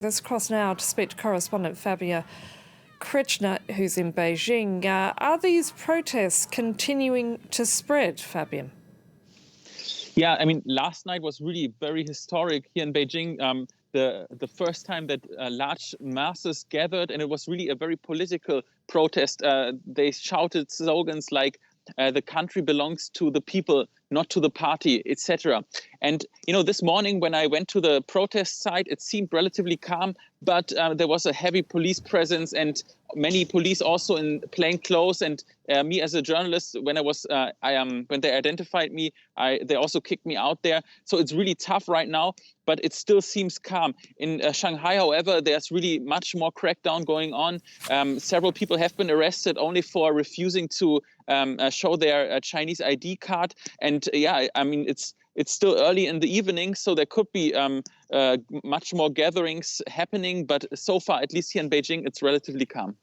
Let's cross now to speak to correspondent Fabia Kretschner, who's in Beijing. Are these protests continuing to spread, Fabian? Yeah, I mean, last night was really very historic here in Beijing. The first time that large masses gathered, and it was really a very political protest. They shouted slogans like "the country belongs to the people, not to the party," etc. And this morning when I went to the protest site, it seemed relatively calm, but there was a heavy police presence and many police also in plain clothes. And me as a journalist, when when they identified me, they also kicked me out there. So it's really tough right now, but it still seems calm. In Shanghai, however, there's really much more crackdown going on. Several people have been arrested only for refusing to show their Chinese ID card. And yeah, I mean, it's still early in the evening, so there could be much more gatherings happening. But so far, at least here in Beijing, it's relatively calm.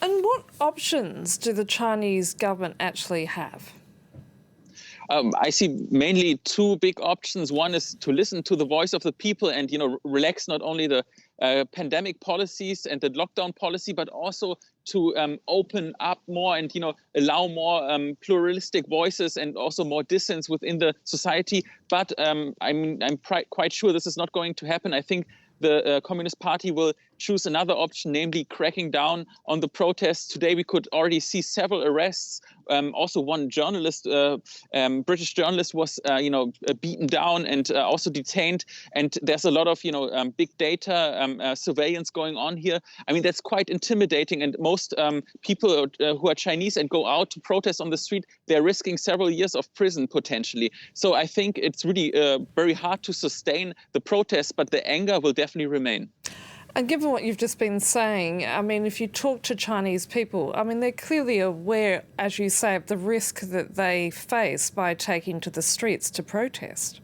And what options do the Chinese government actually have? I see mainly two big options. One is to listen to the voice of the people and, relax not only the pandemic policies and the lockdown policy, but also to open up more and, allow more pluralistic voices and also more dissent within the society. But I'm quite sure this is not going to happen. I think the Communist Party will choose another option, namely cracking down on the protests. Today, we could already see several arrests. Also, one journalist, British journalist, was beaten down and also detained. And there's a lot of big data surveillance going on here. I mean, that's quite intimidating. And most people who are Chinese and go out to protest on the street, they're risking several years of prison potentially. So I think it's really very hard to sustain the protests, but the anger will definitely remain. And given what you've just been saying, I mean, if you talk to Chinese people, I mean, they're clearly aware, as you say, of the risk that they face by taking to the streets to protest.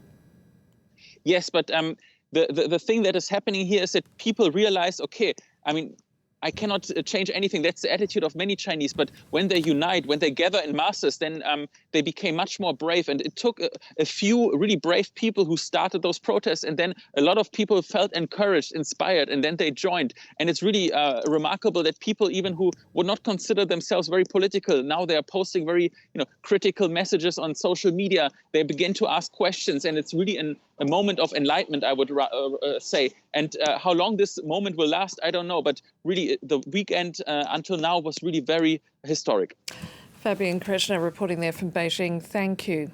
Yes, but the thing that is happening here is that people realize, okay, I mean, I cannot change anything. That's the attitude of many Chinese. But when they unite, when they gather in masses, then they became much more brave. And it took a few really brave people who started those protests. And then a lot of people felt encouraged, inspired, and then they joined. And it's really remarkable that people, even who would not consider themselves very political, now they are posting very critical messages on social media. They begin to ask questions. And it's really a moment of enlightenment, I would say. And how long this moment will last, I don't know. But really, the weekend until now was really very historic. Fabian Kretschner reporting there from Beijing. Thank you.